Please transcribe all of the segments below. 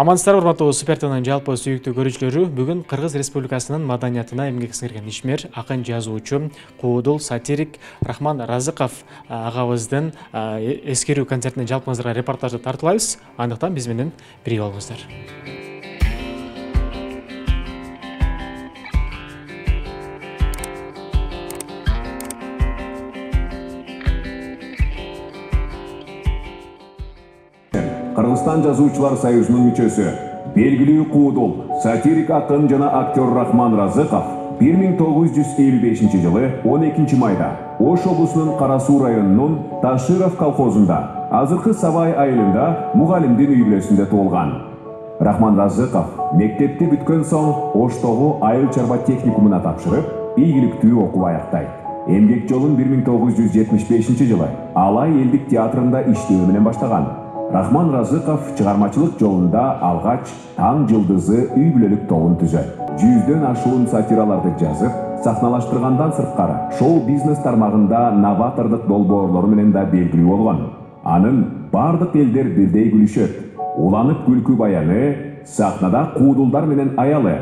Амансыздар, урматтуу Супертонун жалпы сүйүктүү көрүүчүлөрү, бүгүн Кыргыз Республикасынын маданиятына эмгек сиңирген ишмер, акын, жазуучу, куудул, сатирик Рахман Разыков агабыздын эскерүү концертине жалпыңыздарга репортажды тартуулайбыз. Андыктан биз менен бирге болуңуздар. Кыргызстан жазуучулар союзунун мүчөсү, белгилүү куудул, сатирик акын жана актер Рахман Разыков 1955 жылы 12 майда Ош облусунун Кара Суу районунун Таширов колхозунда, азыркы Сабай айылында мугалимдин үй бүлөсүндө туулган. Рахман Разыков мектепти бүткөн соң Оштогу айыл чарба техникумуна тапшырып, ийгиликтүү окуп аяктайт. Эмгек жолун 1975 жылы Алай элдик театрында иштөө менен баштаган. Рахман Разыков чыгармачылык жолунда алгач Таң жылдызы үй бүлөлүк тобун түзөт. 100дөн ашуун сатираларды жазып, сахналаштыргандан сырткары шоу-бизнес тармагында новатордук долбоорлору менен да белгилүү болгон. Анын бардык элдер бирдей күлүшөт. Уланып күлкү баяны, сахнада куудулдар менен аялы,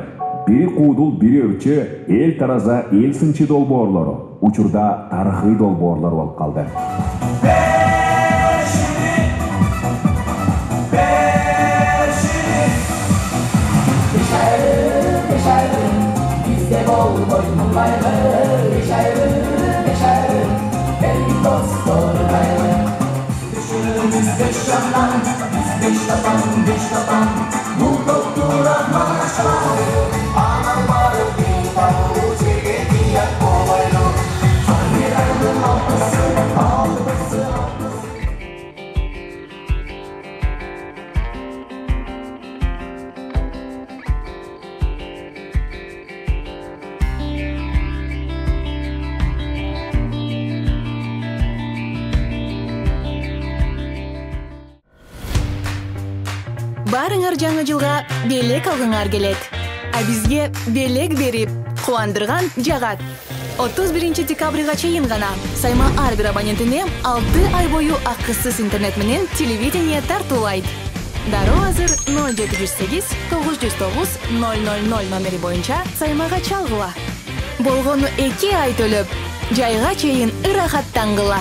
бири куудул, бири ырчы, эл тараза, эл сынчы долбоорлору учурда тарыхый долбоорлор болуп калды. Барыңар жаңы жылга белек алгыңар келет. А бизге белек берип, кубандырган жагат. 31 декабрга чейин гана Сайма ар бир абонентине 6 ай бою акысыз интернет менен телевидение тартуулайт. Дароо азыр 0708 909 000 номери боюнча Саймага чалгыла. Болгону 2 ай төлөп, жайга чейин ырахаттангыла.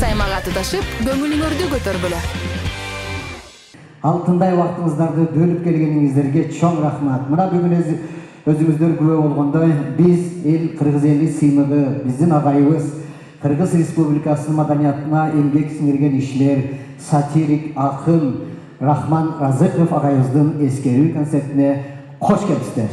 Саймага туташып, көңүлүңөрдү көтөргүлө. Алтындай вактыңыздарды бөлүп келгениңиздерге чоң рахмат. Мына бүгүн өзүңүздөр күбө болгондой, биз эл кыргыз эли сыймыгы, биздин агайыбыз Кыргыз Республикасынын маданиятына эмгек сиңирген ишмер, сатирик акын Рахман Разыков агайыбыздын эскерүү концертине кош келипсиздер.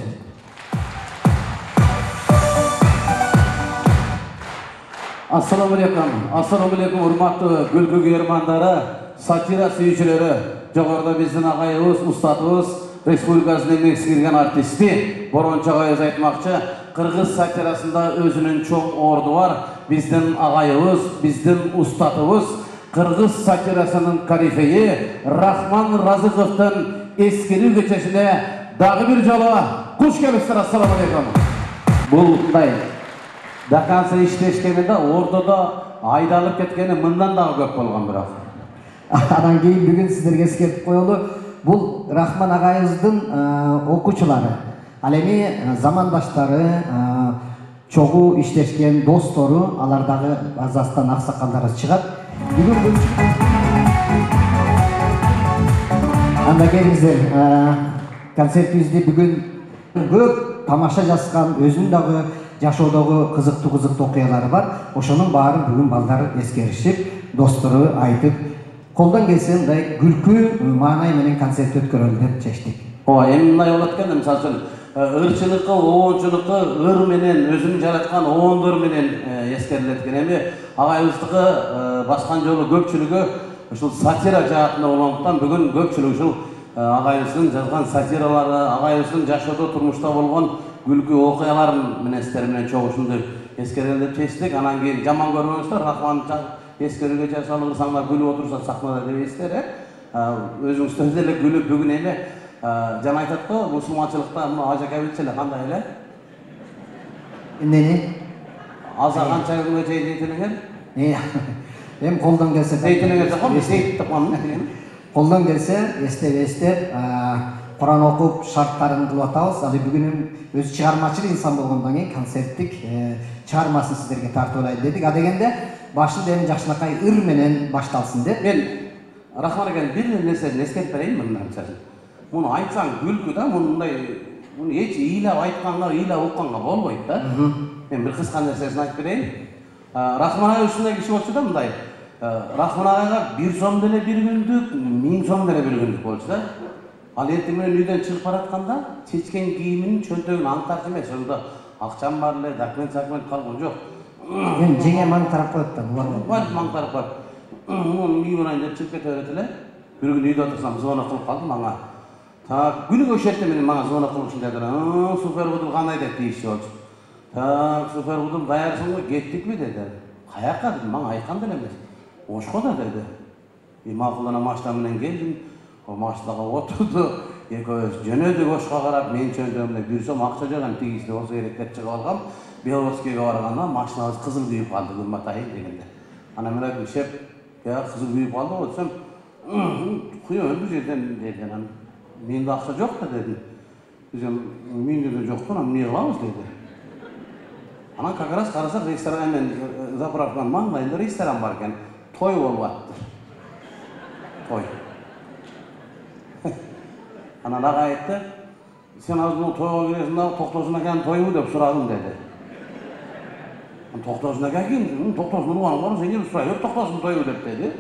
Ассаламу алейкум, урматтуу күлкү күйөрмандары, сатира сүйүүчүлөрү. Жогоруда биздин агайыбыз, устатыбыз, республикасынын эмгек сиңирген артисти Борончо агайыбыз айтмакчы, кыргыз сатирасында өзүнүн чоң орду бар. Биздин агайыбыз, биздин устатыбыз, кыргыз сатирасынын корифейи Рахман Разыковдун эскерүү кечесине дагы бир жолу куш келипсиздер. Ассаламу алейкум. Бул мындай дакансы иштешкенде ордодо айдалып кеткени мындан дагы көп болгон бирок. Анан кейін бүгін сіздерге ескертип коелу, бул Рахман агайыбыздын окуучулары, ал эми замандаштары, чогуу иштешкен достору, алардагы азастан аксакалдары чыгат. Бүгүн анда келиңиздер, концертибизди бүгүн көп тамаша жазган, өзүнүн дагы жашоодогу кызыктуу окуялары бар. Ошонун баарын бүгүн балдар эскеришип, достору айтып, колдон келсе мындай күлкү маанай менен концерт өткөрөлү деп чечтик. Эми мындай болот экен, мисалы үчүн ырчылыкка, оончулукка ыр менен өзүнүн жараткан оондор менен эскерилет экен. Эми агайыбыздыкы баскан жолу көпчүлүгү ушул сатира жаатында болгондуктан бүгүн көпчүлүк ушул агайыбыздын жазган сатиралары, агайыбыздын жашоодо турмушта болгон күлкү окуяларын менестери менен чогушунду эскерели деп чечтик. Анан кийин жаман көрбөңүздөр, Рахман эскерүүгө чачалып ырсаңдар күлүп отурса сахнада дебейсиздер, өзүңүздөр деле күлүп бүгүн эми жана айтат го, мусулманчылыкта ажака билчү эле кандай эле? Эмнени? Аза канча күнгө чейин дейт элеңер? Эми колдон келсе дейт элеңер жакпы, дейт тапкан. колдон келсе эстеп Құран оқып шарттарын кылып атабыз. Ал бүгүн өзү чыгармачыл инсан болгондон кийин концерттик чыгармасын сиздерге тартып алайлы дедик. А дегенде башында эми жакшынакай ыр менен башталсын деп. Мен Рахман агаң бир нерсени эскертип берейин мындан. Муну айтсаң күлкү да, муну эч ыйлап айтканга, ыйлап укканга болбойт да. Мен бир кыска нерсесин айтып берейин. Рахман ага ушундай киши болчу да мындай. Рахман агага 1 сом деле бир күндүк, 1000 сом деле бир күндүк болчу да. Ал эртең менен үйдөн чыгып баратканда чечкен кийиминин чөнтөгүн аңтарчы эмес, ошондо акчам бар эле, документ калган жок. Эми жеңе маң тарап коет да, булар. Бар маң тарап коет. Муну үй менен деп чыгып кете берет эле. Бир күнү үйдө отурсам звонок кылып калдым ага. Так, күнүгө ошерте менен мага звонок кылышын дедилер. Супер будул кандай деп тийишчи болчу. Так, супер будул даярсыңбы, кеттикпи деди. Каяка дедим, мага айткан деле эмес. Ошко да деди. Макулдана машина менен келдим. O машинага отурду, экөөбүз жөнөдүк Ошко карап, мен чөнтөгүмдө 1 сом акча жаган тигизде болсо керек деп чыгып алгам. Белорусскийге барганда машинабыз кызыл күйүп калды, кымбат айым дегенде. Ана мен айтып, шеп, кызыл күйүп калды го десем, куюн бул жерден деген аны. Менде акча жок да дедим. Десем, менде да жок, ана эмне кылабыз деди. Анан как раз карасак ресторан мен заправканын маңдайында ресторан бар экен. Той болуп атты. Той. Анан ага айтты, сен азыр бул тойго киресиң да, Токтосун аканын тойбу деп сурадым деди. Токтосун ака ким? Токтосун урганын бар, сен ким сурай бер Токтосун тойбу деп деди.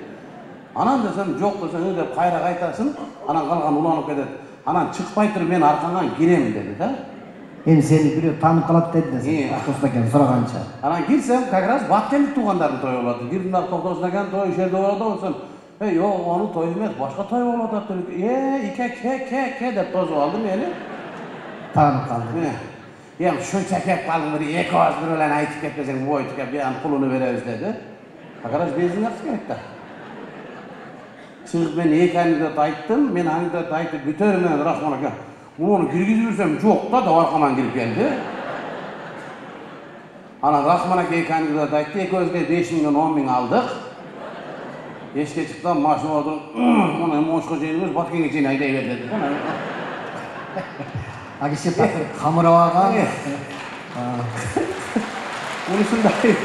Анан десем, жок десең деп кайра кайтасың, анан калган уланып кетет. Анан чыкпай туруп мен аркаңан кирем деди да. Эми сени бирөө таанып калат деди да, сен Токтосун аканы сураганча. Анан кирсем, как раз Баткендик туугандардын тою болот. Кирдим да Токтосун аканын тою жерде болот десем, yok onu toy emez, başka toy oldu dedi. Ke деп тосуп алдым мени. Таанып калды. Эми шунча кеп калдым, бир эки ооз бир эле айтып кетпесең бойт кеп, анын пулуну беребиз деди. Караш бензин акчасы керек да. Чыгып мен эки анекдот айттым, мен анекдот айтып бүтөрүм менен Рахман ака. Муну киргизип жүрсөм жок да, аркаман кирип келди. Анан Рахман ака эки анекдот айтты, экөөбүзгө 5 миң 10 миң алдык. Eşke çıktım, maaşını aldım, ona Moşko çeyimiz, Batkenge çeyini ayda evet dedi. Agişe hamurağa Unusunday.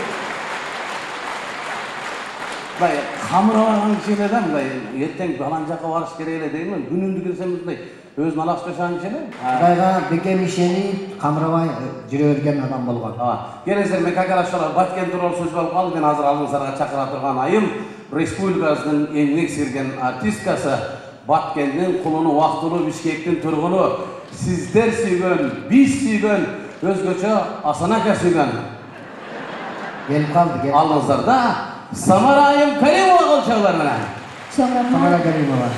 Bay, hamurağın kişiyle de mi? Yetten falan жаққа varış gereğiyle değil mi? Günündü girsemiz de özün alaq peşan kişiyle. Bayga Bekem işeni Hamurağ жүрө берген адам болгон. Келесер мен какалашалар Баткен туралы сөз болуп калды, мен азыр алыңыздарга чакыра турган айым Республикасынын эмгек сирген артисткасы, Баткендин кулуну, убактылуу Бишкектин тургуну, сиздер сүйгөн, биз сүйгөн, өзгөчө Асан ака сүйгөн. Келип калды. Алыңыздарда Самара айым Каримова кылчалар менен. Самара Каримова.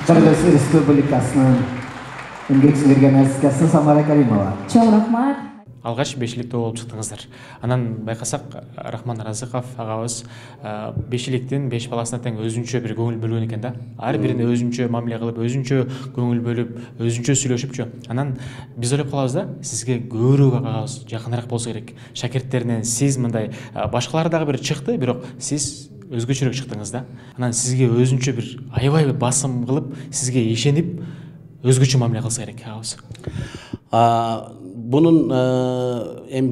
Кыргыз Республикасынын эмгек сиңирген артисткасы Самара Каримова. Чоң рахмат. Алгач бешиликте болуп чыктыңыздар. Анан байкасак Рахман Разыков агабыз бешиликтин 5 баласына тең өзүнчө бир көңүл бөлгөн экен да. Ар бирине өзүнчө мамиле кылып, өзүнчө көңүл бөлүп, өзүнчө сүйлөшүпчү. Анан биз ойлоп калабыз да, сизге көбүрөөк агабыз жакыныраак болсо керек. Шакирттеринен сиз мындай башкалар дагы бир чыкты, бирок сиз өзгөчөрөөк чыктыңыз да. Анан сизге өзүнчө бир аябай басым кылып, сизге ишенип, өзгөчө мамиле кылса керек агабыз. Bunun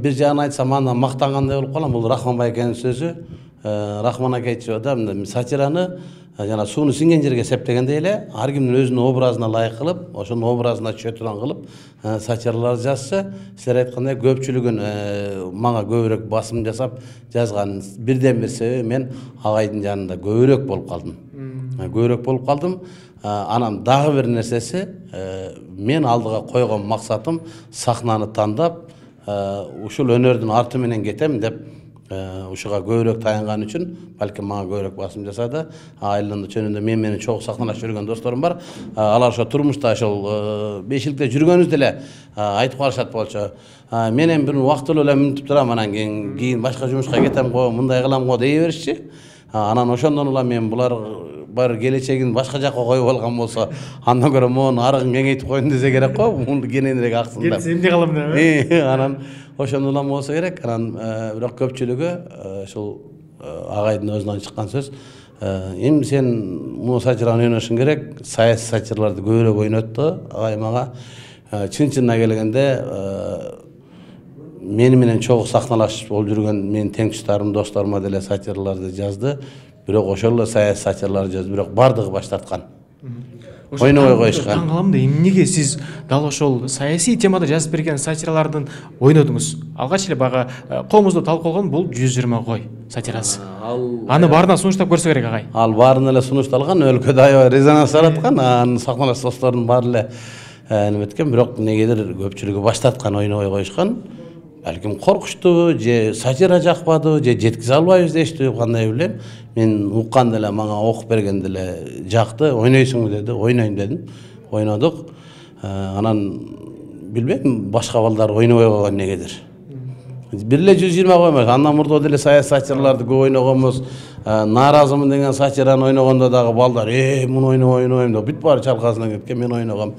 bir jağını aytsam andan mактангандай болуп калам. Бул Рахман байкенин сөзү. Рахман ака айтчу да, сатираны жана сууну сиңген жерге септегендей эле, ар кимдин өзүнүн образына ылайык кылып, ошонун образына чөтүлөн кылып сатиралар жазса, силер айткандай көпчүлүгүн мага көбүрөөк басым жасап жазган бирден бир себеби мен агайдын жанында көбүрөөк болуп калдым. Анан дагы бир нерсеси, мен алдыга койгон максатым сахнаны тандап, ушул өнөрдүн арты менен кетем деп ушуга көбүрөөк таянган үчүн, балким мага көбүрөөк басым жасады. Айылында чөнүндө мен менен чогуу сахналашып жүргөн досторум бар. Алар ошо турмушта ошол бешиликте жүргөнүздө эле айтып калышат болчу. Менен бир убактылуу эле мүнтүп турам, анан кийин башка жумушка кетем го, мындай кылам го дей беришчи. Анан ошондон улам мен булар бар келечегин башка жакка коюп алган болсо, андан көрө монун арыгын кеңейтип коеюн десе керек го, муну кененирээк аксын деп. Кетсем эмне кылам деп. Анан ошондон улам болсо керек. Анан бирок көпчүлүгү ушул агайдын өзүнөн чыккан сөз. Эми сен муну сатираны ойношуң керек, саясий сатирларды көбүрөөк ойнотту агай мага. Чын-чынына келгенде мени менен чогуу сахналашып болуп жүргөн менин теңтуштарым, досторума деле сатирларды жазды. Бирок ошол эле саясий сатирларды жазды, бирок бардыгы баш тарткан. Ойнобой коюшкан. Таң калам да, эмнеге сиз дал ошол саясий темада жазып берген сатиралардын ойнодуңуз? Алгач эле бага коомузда талкууланган бул 120 кой сатирасы. Аны баарына сунуштап көрсө керек агай. Ал баарына эле сунушталган, өлкөдө аябай резонанс жараткан. Анын сахналаш достордун баары эле неметкен, бирок негедир көпчүлүгү баш тарткан, ойнобой коюшкан. Балким коркушту, же сатира жакпады, же жеткизе албайбыз дештү, кандай билем. Мен укканда эле мага окуп бергенде эле жакты. Ойнойсуңбу деди, ойнойм дедим. Ойнодук. Анан билбейм, башка балдар ойнобой койгон негедир. Бир эле 120 коймойт. Андан мурда деле саясий сатирларды көп ойногонбуз. Нааразымын деген сатираны ойногондо дагы балдар, муну ойнойм деп бүт баары чалкасынан кеткен, мен ойногом.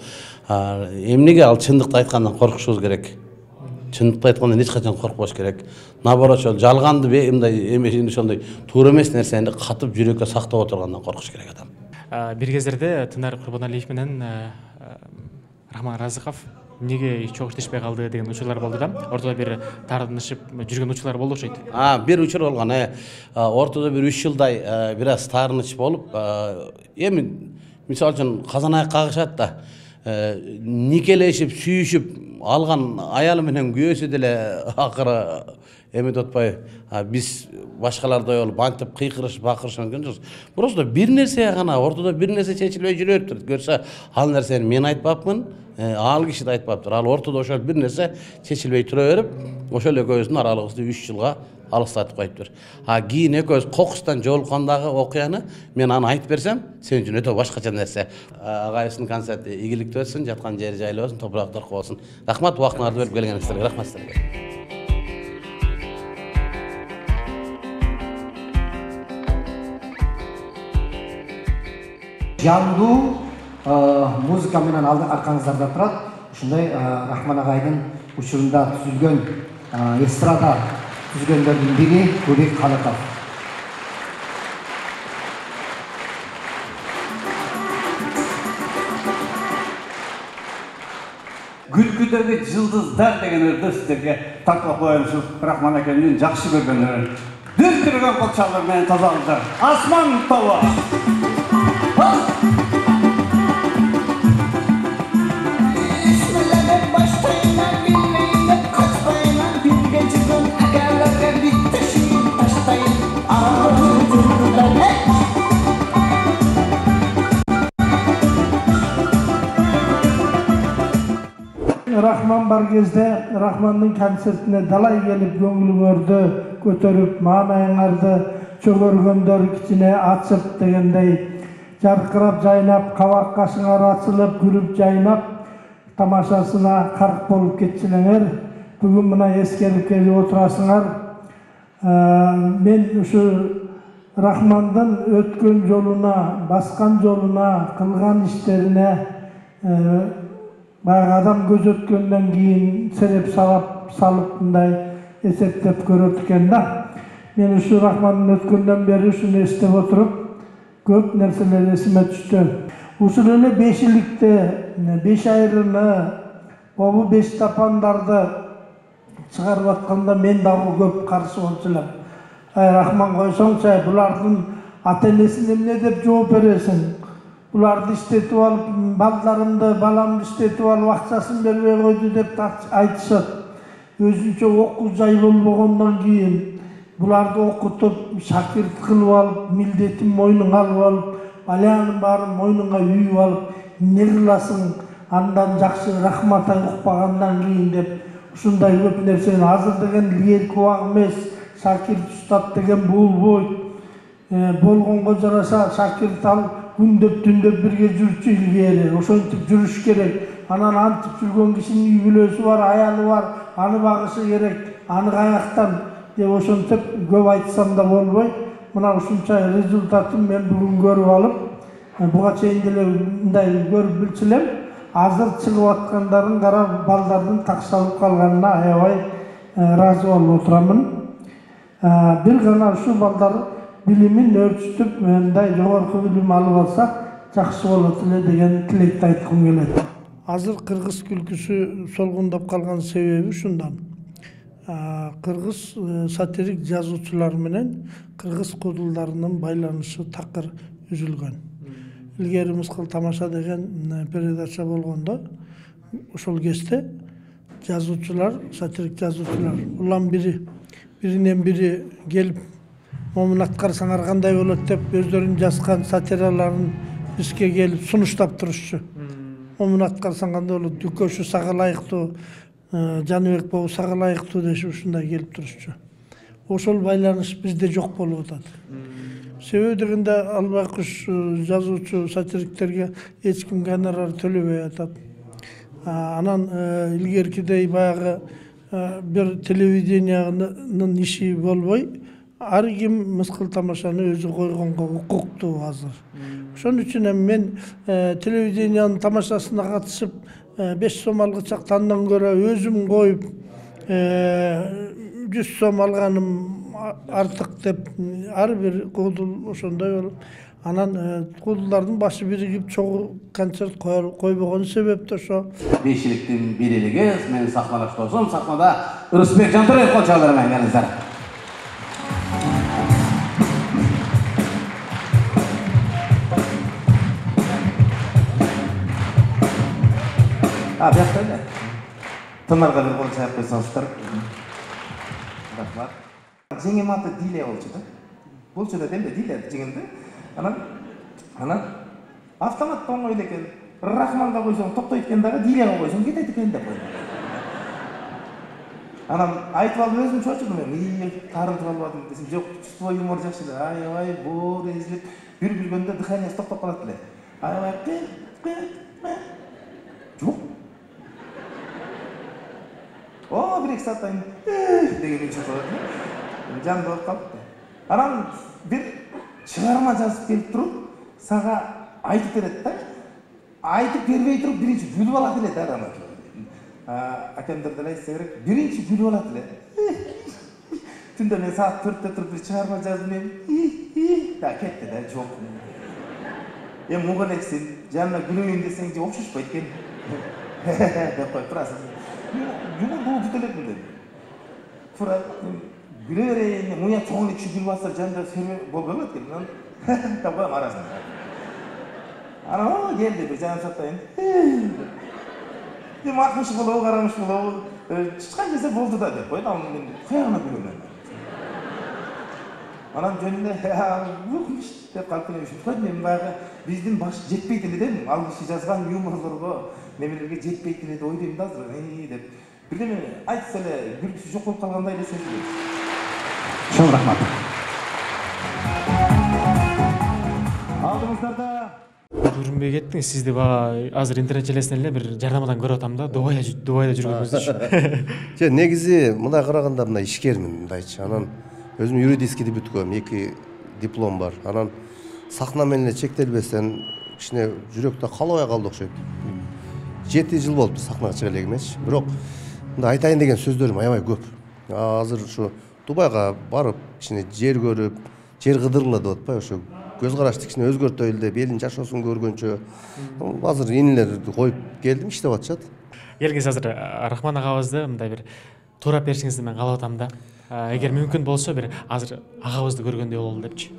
Эмнеге ал чындыкты айткандан коркушубуз керек. Чындыкты айткандан эч качан коркпош керек. Наоборот, ошол жалганды эмес, ошондой туура эмес нерсени катып жүрөккө сактап отургандан коркуш керек адам. Бир кездерде Тынар Курбаналиев менен Рахман Разыков неге чогуу иштешпей калды деген учурлар болду да. Ортодо бир тартынышып жүргөн учурлар болду окшойт. Бир учур болгон. Ортодо бир 3 жылдай бир аз таарыныч болуп, эми мисалы үчүн казан аяк кагышат да. Никелешип, сүйүшүп алган аялы менен күйөөсү деле акыры эметип атпай, биз башкалардай болуп антип кыйкырышып, бакырышып мүмкүн жокпуз. Просто бир нерсе гана, ортодо бир нерсе чечилбей жүрөптүр. Көрсө, ал нерсени мен айтпапмын, ал киши да айтпаптыр. Ал ортодо ошол бир нерсе чечилбей тура берип, ошол экөөбүздүн аралыгыбызды 3 жылга алыстатып коюптур. Кийин экөөбүз кокустан жолуккандагы окуяны мен аны айтып берсем, сен үчүн өтө башкача нерсе. Агайыбыздын концерти ийгиликтүү өтсүн, жаткан жери жайлуу болсун, топурак торкуу болсун. Рахмат, убактыңарды бөлүп келгениңизге. Рахмат силерге. Жандуу музыка менен аркаңыздарда турат. Ушундай Рахман агайдын учурунда түзүлгөн эстрада түзгөндөрдүн бири Көбек Калыков. Күлкүдөгү жылдыздар деген өрдө сиздерге тартып коюмуз. Рахман акемдин жакшы көргөнлөрүн дүркүргөн кокчалар менен тазалаңыздар. Асман тобу. Рахман бар кезде Рахмандын концертине далай келип көңүлүңөрдү көтөрүп, маанайыңарды чөгөргөндөр кичине ачып дегендей жаркырап жайнап, кабак кашыңар ачылып, күлүп жайнап, тамашасына карк болуп кетсилеңер. Бүгүн мына эскерип келип отурасыңар. Мен ушу Рахмандын өткөн жолуна, баскан жолуна, кылган иштерине баягы адам көз өткөндөн кийин сереп салып мындай эсептеп көрөт экен да. Мен ушу Рахмандын өткөндөн бери ушуну эстеп отуруп, көп нерселер эсиме түштү. Ушул эле бешиликте, беш айрыны, обу беш тапандарды чыгарып атканда мен дагы көп каршы болчу элем. Рахман койсоңчу, булардын ата-энесин эмне деп жооп бересиң? Буларды иштетип алып, баламды иштетип алып, акчасын бербей койду деп айтышат. Өзүнчө окуу жай болбогондон кийин буларды окутуп, шакирт кылып алып, милдетин мойнуңа алып алып, алянын баарын мойнуңа үйүп алып эмне кыласың андан жакшы рахмат укпагандан кийин деп ушундай көп нерсени азыр деген лирик убак эмес шакирт устат деген болбойт болгонго жараша шакирт ал күндөп түндөп бирге жүрчү илгери ошентип жүрүш керек анан антип жүргөн кишинин үй бүлөсү бар аялы бар аны багышы керек аны каяктан деп ошентип көп айтсам да болбойт мына ушунча результатын мен бүгүн көрүп алып буга чейин деле мындай көрүп билчү элем азыр чыгып аткандарын карап балдардын такшалып калганына аябай ыраазы болуп отурамын бир гана ушу балдар билимин өрчүтүп мындай жогорку билим алып алса жакшы болот эле деген тилекти айткым келет. Азыр кыргыз күлкүсү солгундап калган себеби ушундан. Кыргыз сатирик жазуучулар менен кыргыз куудулдарынын байланышы такыр үзүлгөн. Илгери Мыскыл тамаша деген передача болгондо ошол кезде жазуучулар, сатирик жазуучулар улам биринен бири келип момун аткарсаңар кандай болот деп өздөрүнүн жазган сатираларын бизге келип сунуштап турушчу. Момун аткарсаң кандай болот, Дүкөшү сага ылайыктуу, Жаныбек бобу сага ылайыктуу дешип ушундай келип турушчу. Ошол байланыш бизде жок болуп атат. Себеби дегенде албай куш жазуучу сатириктерге эч ким гонорар төлөбөй атат. Анан илгеркидей баягы бир телевидениянын иши болбой, ар ким Мыскыл тамашаны өзү койгонго укуктуу азыр. Ошон үчүн мен телевидениянын тамашасына катышып 5 сом алгычак андан көрө өзүм коюп 100 сом алганым артык деп ар бир куудул ошондой болуп анан куудулдардын башы биригип чогуу концерт койбогон себеп да ошо. Бейшиликтин бирилиги менин сахналаштоосум сахнада Ырысбек Жантураев кол чалдырман келиңиздер. Бияқта эле. Тынарга бир кол чаап койсоңуздар. Рахмат. Жеңем аты Дилия болчу да. Болчу да демде Дилия жеңемде. Анан автомат оңой экен. Рахманга койсоң токтойт экен дагы, Дилияга койсоң кетет экен деп койду. Анан айтып алып өзүм чочудум мен. Тарынтып албадым десем, жок, чувство юмор жакшы эле. Аябай боор эзилип, бир билгөндө дыханиясы токтоп калат эле. Аябай жок. Bir-iki saatten деген үчүн болот. Жанды болуп калыптыр. Анан бир чыгарма жазып келип туруп, сага айтып берет да. Айтып бербей туруп биринчи күлүп алат эле да адам. Акемдер деле айтса керек, биринчи күлүп алат эле. Түндө мен саат 4-тө туруп бир чыгарма жаздым мен. Кетти да, жок. Муга элексин, жанына күлөйүн десең же окшошпойт экен. Деп коюп турасың. Юмор бул бүтөлөтүн деп. Тура күлө берейин, муя чоң эле киши күлүп атса жанда серме болбой экен. Деп коем арасында. Анан келди бир жарым сааттан кийин. Акмыш болобу, карамыш болобу, чычкан жесе болду да деп койду. Анан мен каягына күлөмүн. Анан жөнүндө деп калып ушинтип койдум. Мен баягы биздин баш жетпейт эле дедим. Ал киши жазган юморлорго немелерге жетпейт эле деп ойлойм да азыр. Деп бирдеме айтса эле күлкүсү жок болуп калгандай эле сезилет. Чоң рахмат. Алдыңыздарда көрүнбөй кеттиңиз. Сизди бага азыр интернет желесинен эле бир жарнамадан көрүп атам да, Дубайда жүргөнүңүздүчү. Же негизи мындай караганда мындай ишкермин мындайчы. Анан өзүм юридическийди бүткөм, 2 диплом бар. Анан сахна менен эле чектелбесен кичине жүрөктө калбай калды окшойт. 7 жыл болупту сахнага чыга элегимечи. Бирок мындай айтайын деген сөздөрүм аябай көп. Азыр ушу Дубайга барып, кичине жер көрүп, жер кыдыргыла деп атпайбы, ошо көз карашты кичине өзгөртөйлү деп, элдин жашоосун көргөнчө азыр инилерди коюп келдим, иштеп атышат. Келгиз азыр Рахман агабызды мындай бир туурап беришиңизди мен каалап атам да. Эгер мүмкүн болсо бир азыр агабызды көргөндөй бололу депчи.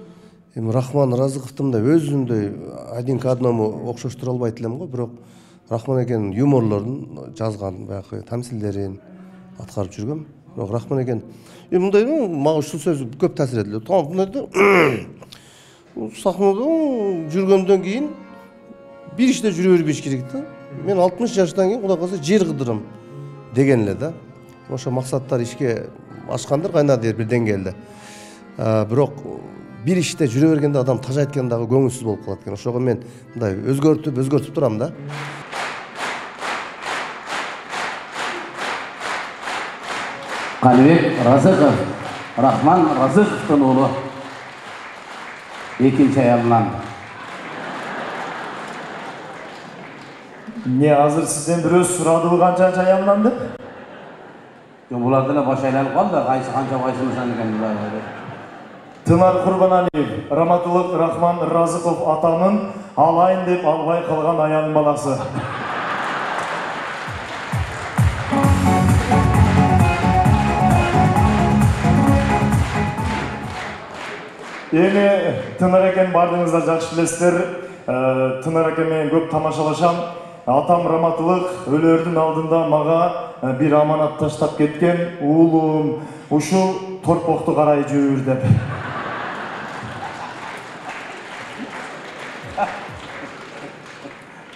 Рахман Разыковду мындай өзүндөй один к одному окшоштура албайт элем го, бирок Рахман экен юморлорун жазган, баягы тамсилдерин аткарып жүргөм. Бирок Рахман экен мындай мага ушул сөз көп таасир этти. сахнада жүргөндөн кийин бир иште жүрө бербеш керек да. Мен 60 жаштан кийин Кудай калса жер кыдырам деген эле да. Ошо максаттар ишке ашкандыр кайнады бир деңгээлде. Бирок бир иште жүрө бергенде адам тажа айтканда дагы көңүлсүз болуп калат экен. Ошого мен мындай өзгөртүп турам да. Қалибек Разықов, Рахман Разықовтың ұлы екінші аялынан. Не азыр сізден біреу сұрады бұл қанша аялынан деп? Бұларды да баш айланып қалды, қайсы қанша қайсымыздан екен бұлар. Тынар Құрбаналиев, Раматылық Рахман Разықов атанын алайын деп албай қалған аяның баласы. Эми Тынар экен бардыңыздар жакшы билесиздер. Тынар экемен көп тамашалашам. Атам Раматылык өлөрдүн алдында мага бир аманат таштап кеткен. Уулум, ушул торпокту карай жүрүр деп.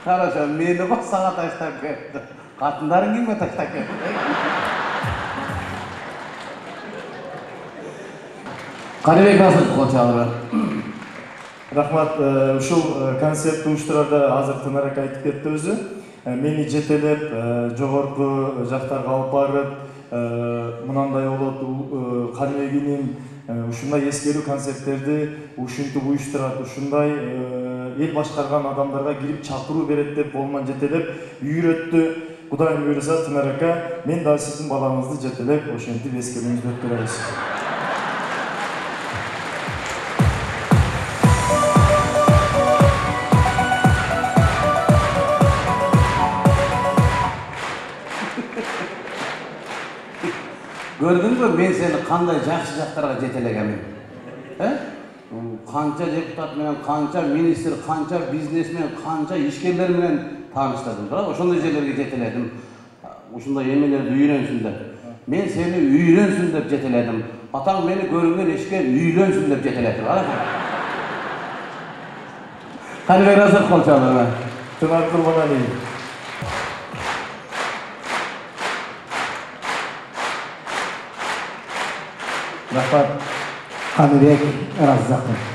Караша, мени бак сага таштап кетти. Катындарың кимге таштап кетти? Қалибек Разықов қолчалары. Рахмат, ушул концертти уюштурарда азыр Тынар ака айтып кетти өзү. Мени жетелеп, жогорку жактарга алып барып, мынандай болот, Қалибегинин ушундай эскерүү концерттерди ушинтип уюштурат, ушундай эл башкарган адамдарга кирип чакыруу берет деп колунан жетелеп үйрөттү. Кудайым буйруса, Тынар ака, мен да сиздин балаңызды жетелеп ошентип эскерүүңүздү өткөрөбүз. Gördün mü ben seni qanday жақсы жақтарға жетелегенмін? Қанша депутат менен, қанша министр, қанша бизнесмен, қанша ишкерлер менен тааныштырдым. Бірақ ошондой жерлерге жетеледим. Ушундай эмелерди үйрөнсүн деп. Мен сени үйрөнсүн деп жетеледим. Атаң мени көрүнгөн ишке үйлөнсүн деп жетеледи. Қалибек Разықов қолчалары. Тынар Құрбаналиев. Рахмат, Қалибек Разықов.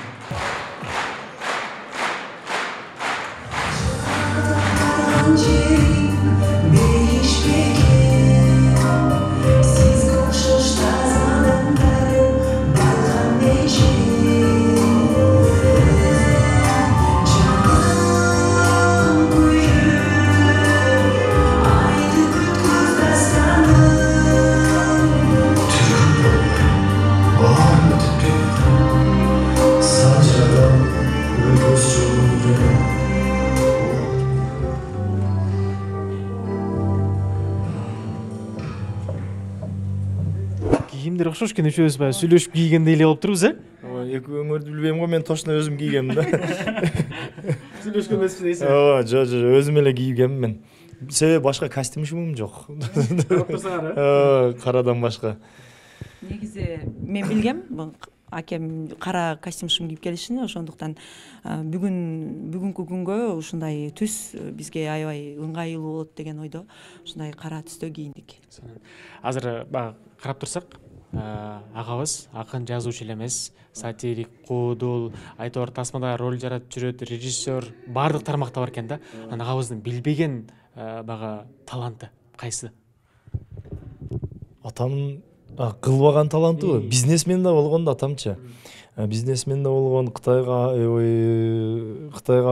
Кийимдер окшош экен, үчөөбүз баягы сүйлөшүп кийгендей эле болуп турбуз, Эки өңөрдү билбейм го, мен точно өзүм кийгем да. Сүйлөшкөн эмеспи дейсиң? Жок, өзүм эле кийгем мен. Себеби башка костюмум жок. Карап турсаңар, Карадан башка. Негизи мен билгем, акем кара костюм кийип келишин, ошондуктан бүгүнкү күнгө ушундай түс бизге аябай ыңгайлуу болот деген ойдо ушундай кара түстө кийиндик. Азыр карап турсак, агабыз акын жазуучу эле эмес, сатирик, куудул, айтор тасмада роль жаратып жүрөт, режиссер, баардык тармакта бар экен да. Агабыздын билбеген таланты кайсы? Атам кылбаган талантыбы? Бизнесмен да болгон да атамчы. Бизнесмен да болгон, Кытайга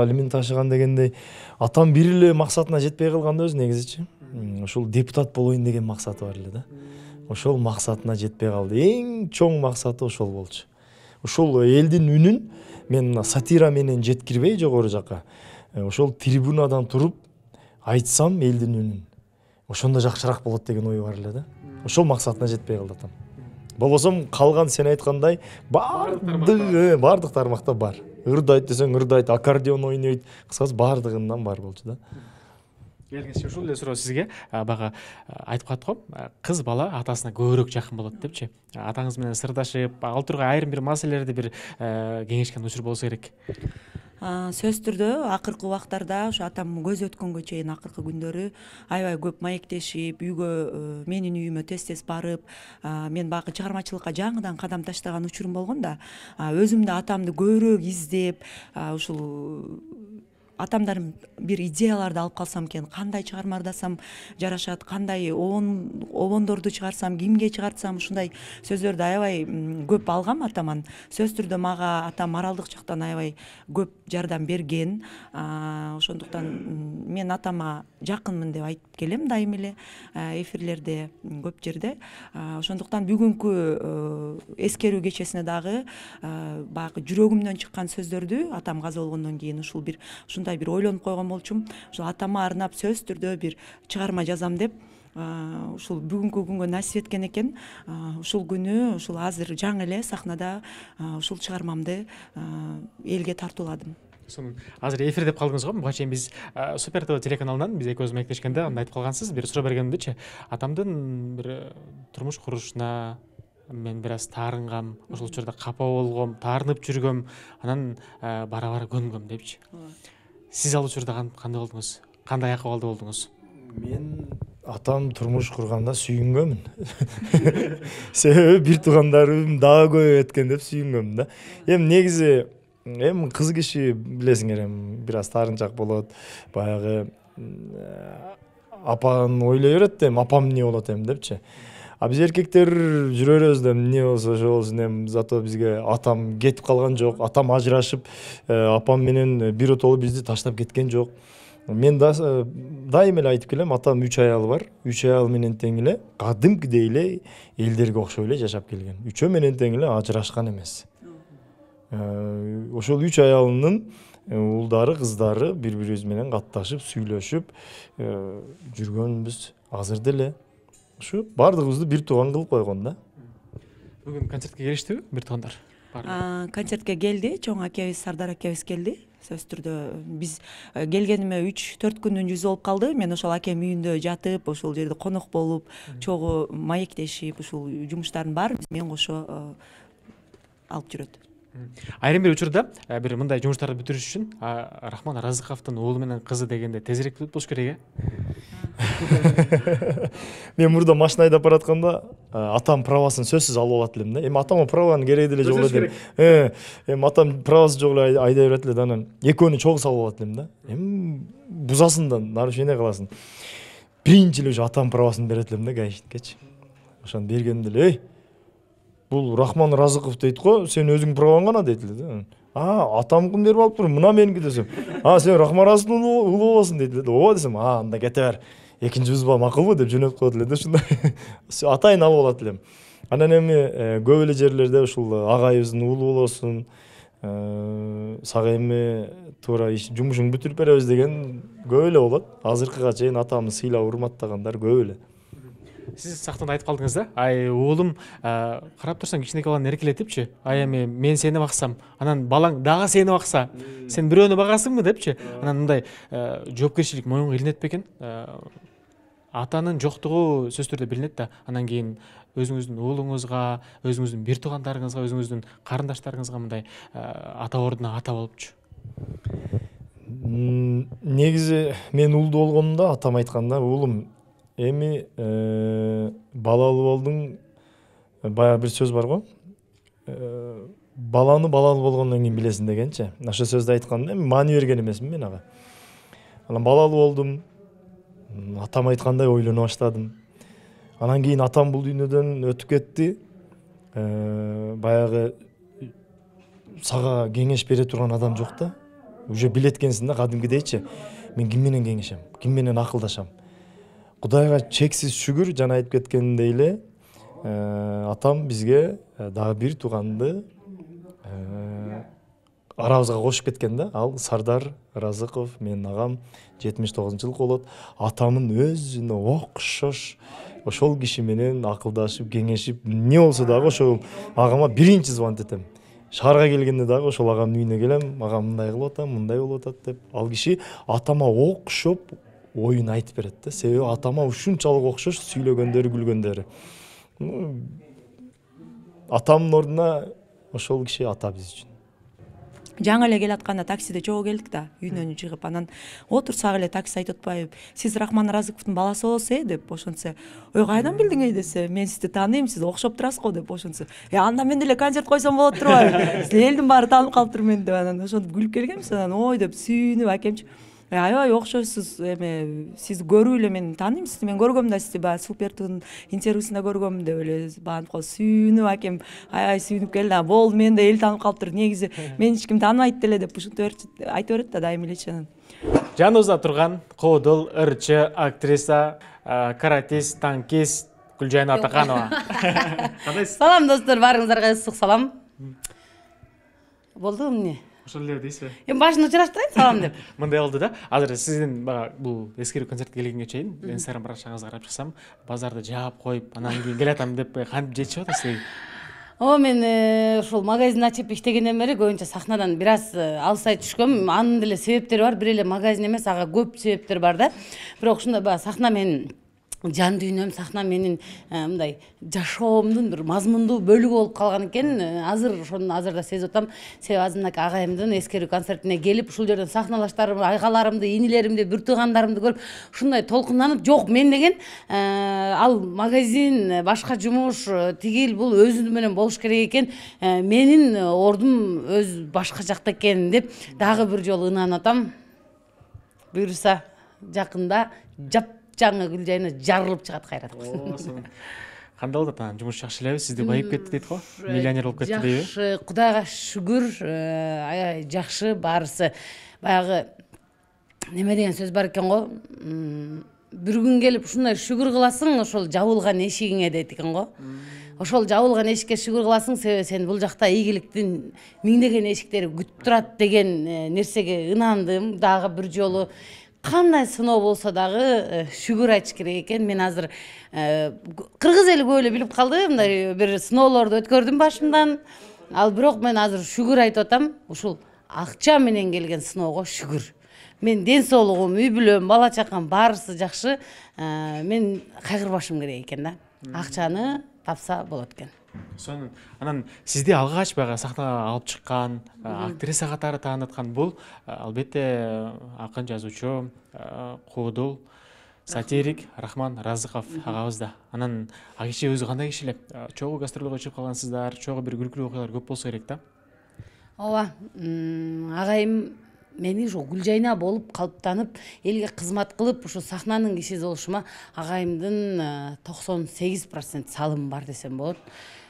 алимин ташыган дегендей. Атам бир эле максатына жетпей калган да өзү негизичи. Ошол депутат болоюн деген максаты бар эле да. Ошол максатына жетпей калды. Эң чоң максаты ошол болчу. Ошол элдин үнүн мен сатира менен жеткирбей жогору жака, ошол трибунадан туруп айтсам элдин үнүн, ошондо жакшыраак болот деген ой бар эле да. Ошол максатына жетпей калды атам. Болбосом калган сен айткандай баардык тармакта бар. Ырды айт десең ырды айт, аккордеон ойнойт, кыскасы баардыгынан бар болчу да. келіңізші ушул эле суроо сизге бага айтып калдык го кыз бала атасына көбүрөөк жакын болот депчи атаңыз менен сырдашып ал тургай айрым бир маселелерди бир кеңешкен учур болсо керек сөзсүз түрдө акыркы убактарда ошо атам көз өткөнгө чейин акыркы күндөрү аябай көп маектешип үйгө менин үйүмө тез барып мен баягы чыгармачылыкка жаңыдан кадам таштаган учурум болгон да өзүм да атамды көбүрөөк издеп ушул атамдан бир идеяларды алып калсам экен кандай чыгармардасам жарашат кандай обондорду чыгарсам кимге чыгартсам ушундай сөздөрдү аябай көп алгам атаман сөзсүз түрдө мага атам моралдык жактан аябай көп жардам берген ошондуктан мен атама жакынмын деп айтып келем дайым эле эфирлерде көп жерде ошондуктан бүгүнкү эскерүү кечесине дагы баягы жүрөгүмдөн чыккан сөздөрдү атам каза болгондон кийин ушундай бир ойлонуп койгон болчумун ушул атама арнап сөзсүз түрдө бир чыгарма жазам деп ушул бүгүнкү күнгө насип эткен экен ушул күнү ушул азыр жаңы эле сахнада ушул чыгармамды элге тартууладым сонун азыр эфир деп калдыңыз го буга чейин биз Супер ТВ телеканалынан биз экөөбүз маектешкенде анда айтып калгансыз бир суроо бергенимдечи атамдын бир турмуш курушуна мен бир аз таарынгам ошол учурда капа болгом таарынып жүргөм анан бара бара көнгөм депчи сиз ал учурда кандай болдуңуз кандай акыбалда болдуңуз мен атам турмуш курганда сүйүнгөмүн себеби бир туугандарым дагы көбөйөт экен деп сүйүнгөмүн да эми негизи эми кыз киши билесиңер эми бир аз таарынчаак болот баягы апаны ойлой берет эми апам эмне болот эми депчи биз эркектер жүрө беребиз да эмне болсо ошо болсун эми зато бизге атам кетип калган жок атам ажырашып апам менен биротоло бизди таштап кеткен жок мен дайым эле айтып келем атам 3 аялы бар 3 аялы менен тең эле кадимкидей эле элдерге окшоп эле жашап келген үчөө менен тең эле ажырашкан эмес ошол 3 аялынын уулдары кыздары бири бирибиз менен катташып сүйлөшүп жүргөнбүз азыр деле ушу баардыгыбызды бир тууган кылып койгон да бүгүн концертке келиштиби бир туугандар концертке келди чоң акебиз Сардар акебиз келди сөзсүз түрдө биз келгениме 3-4 күндүн жүзү болуп калды мен ошол акем үйүндө жатып ошол жерде конок болуп чогуу маектешип ушул жумуштардын баарын мен кошо алып жүрөт айрым бир учурда бир мындай жумуштарды бүтүрүш үчүн Рахман Разыковдун уулу менен кызы дегенде тезирээк бүтүп болуш керек мен мурда машина айдап баратканда атам правасын сөзсүз алып алат элем да эми атама праванын кереги деле жок эле эми атам правасы жок эле айдай берет эле да анан экөөнү чогуу салып алат элем да эми бузасың да нарушение кыласың биринчи эле уже атам правасын берет элем да гаишниктечи ошону бергенде эле бул Рахман Разыков дейт го сен өзүң праваң гана дейт эле да атамкын берип алыптыр мына меники десем сен Рахман Разыковдун уулу болосуң дейт эле да ооба десем анда кете бер экинчибизба макулбу деп жөнөтүп коет эле да ушундай атайын алып алат элем анан эми көп эле жерлерде ушул агайыбыздын уулу болосуң сага эми туура жумушуңду бүтүрүп беребиз деген көп эле болот азыркыга чейин атамды сыйлап урматтагандар көп эле сиз сактанда айтып калдыңыз да уулум карап турсаң кичинекей баланы эркелетипчи эми мен сени баксам анан балаң дагы сени бакса сен бирөөнү багасыңбы депчи анан мындай жоопкерчилик моюнга илинет бекен атанын жоктугу сөзсүз түрдө билинет да анан кийин өзүңүздүн уулуңузга өзүңүздүн бир туугандарыңызга өзүңүздүн карындаштарыңызга мындай ата ордуна ата болупчу негизи мен уулду болгонумда атам айтканда уулум эми балалуу болдуң баягы бир сөз бар го баланы балалуу болгондон кийин билесиң дегенчи ошол сөздү айтканда эми маани берген эмесмин мен ага анан балалуу болдум атам айткандай ойлоно баштадым анан кийин атам бул дүйнөдөн өтүп кетти баягы сага кеңеш бере турган адам жок да уже билет экенсиң да кадимкидейчи мен ким менен кеңешем ким менен акылдашам Кудайга чексиз шүгүр жана айтып кеткендей эле атам бизге дагы бир тууганды арабызга кошуп кеткен да ал Сардар Разыков менин агам 79-жылкы болот атамын өзүнө окшош ошол киши менен акылдашып кеңешип эмне болсо дагы ошол агама биринчи звонить этем шаарга келгенде дагы ошол агамдын үйүнө келем агам мындай кылып атам мындай болуп атат деп ал киши атама окшоп оюн айтып берет да. Себеби атама ушунчалык окшош сүйлөгөндөрү, күлгөндөрү. Атамдын ордуна ошол киши ата биз үчүн. Жаңы эле келатканда таксиде чогуу келдик да, үйүнөн чыгып, анан отурсак эле такси айтып атпайбы, сиз Рахман Разыковдун баласы болосуз деп ошентсе, ой кайдан билдиң десе, мен сизди тааныйм, сиз окшоп турасыз го деп ошентсе, анда мен деле концерт койсом болот турбайбы, сиз элдин баары таанып калыптыр мени деп, анан ошентип күлүп келгенбиз, анан ой деп сүйүнүп акемчи, аябай окшойсуз, эме сизди көрүп эле мен тааныйм сизди, мен көргөм да сизди баягы Супертун интервьюсунда көргөм деп эле баантип калып сүйүнүп акем, аябай сүйүнүп келди. Болду, мен да эл таанып калыптыр, негизи мени эч ким тааныбайт деле деп ушинтип айтып берет да дайыма элечи. Анан жаныбызда турган коодул, ырчы, актриса, каратист, танкист Гүлжайна Атаканова. Кандайсыз? Салам достор, баарыңыздарга ысык салам. Болду эмне? Ошол эле дейсизби? Эми башын учураштырайын салам деп. Мындай болду да. Азыр сиздин бул эскерүү концертке келгенге чейин Instagram баракчаңызга карап чыксам, базарды жаап коюп, анан кийин келатам деп кантип жетишип атасыз? Мен ушул магазин ачып иштегенден бери көбүнчө сахнадан бир аз алыстай түшкөм. Анын деле себептери бар. Бир эле магазин эмес, ага көп себептер бар да. Бирок ушундай баягы сахна менин жан дүйнөм, сахна менин мындай жашоомдун бир мазмундуу бөлүгү болуп калган экен. Азыр ошону азыр да сезип атам. Себеби азырынакы агайымдын эскерүү концертине келип, ушул жерден сахналаштарымды, айгаларымды, инилеримди, бир туугандарымды көрүп, ушундай толкунданып, жок мен деген ал магазин, башка жумуш, тигил бул өзү менен болуш керек экен. Менин ордум өз башка жакта экен деп дагы бир жолу ынанып атам. Буюрса жакында жаңы Гүлжайна жарылып чыгат кайрат. Кандай болду атам? Жумуш жакшы элеби? Сизди байып кетти дейт го? Миллионер болуп кетти дейби? Жакшы, Кудайга шүгүр, жакшы баарысы. Баягы неме деген сөз бар экен го? Бир күн келип ушундай шүгүр кыласың, ошол жабылган эшигиңе дейт экен го. Ошол жабылган эшикке шүгүр кыласың, себеби сен бул жакта ийгиликтин миңдеген эшиктери күтүп турат деген нерсеге ынандым. Дагы бир жолу кандай сыноо болсо дагы шүгүр айтыш керек экен. Мен азыр кыргыз эли көп эле билип калды, мындай бир сыноолорду өткөрдүм башымдан. Ал бирок мен азыр шүгүр айтып атам. Ушул акча менен келген сыноого шүгүр. Мен ден соолугум, үй бүлөм, бала чакам баарысы жакшы. Мен кайгырбашым керек экен да. Акчаны тапса болот экен. Сонун. Анан сизди алгач баягы сахнага алып чыккан, актриса катары тааныткан бул албетте акын, жазуучу, коодул, сатирик Рахман Разыков агабыз да. Анан ал киши өзү кандай киши эле? Чогуу гастролго чыгып калгансыздар, чогуу бир күлкүлүү окуялар көп болсо керек да. Ооба, агайым мени ошо Гүлжайна болуп калыптанып, элге кызмат кылып, ошо сахнанын кишиси болушума агайымдын 98% салым бар десем болот.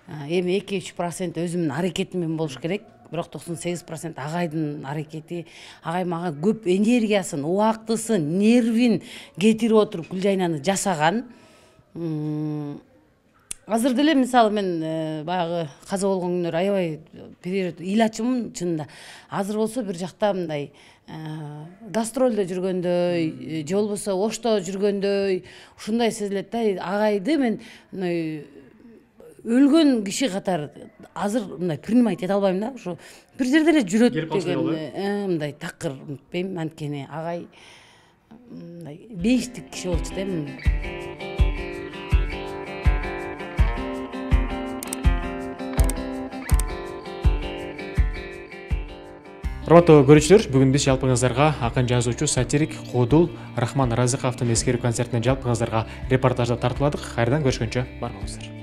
Эми 2-3% өзүмдүн аракетиммен болуш керек. Бирок 98% агайдын аракети. Агай мага көп энергиясын, убактысын, нервин кетирип отуруп Гүлжайнаны жасаган. Азыр деле мисалы мен баягы каза болгон күндөр аябай ыйлачымын чынында. Азыр болсо бир жакта мындай гастролдо жүргөндөй, же болбосо Ошто жүргөндөй ушундай сезилет да. Агайды мен өлгөн киши катары азыр мындай принимать эте албайм да. Ушу бир жерде эле жүрөт деген мындай такыр утпайм. Анткени агай мындай бейиштик киши болчу да. Урматтуу көрүүчүлөр, бүгүн биз жалпыңыздарга акын, жазуучу, сатирик, коодул Рахман Разыковдун эскерүү концертинен жалпыңыздарга репортажда тартууладык. Кайрадан көрүшкөнчө бар болуңуздар.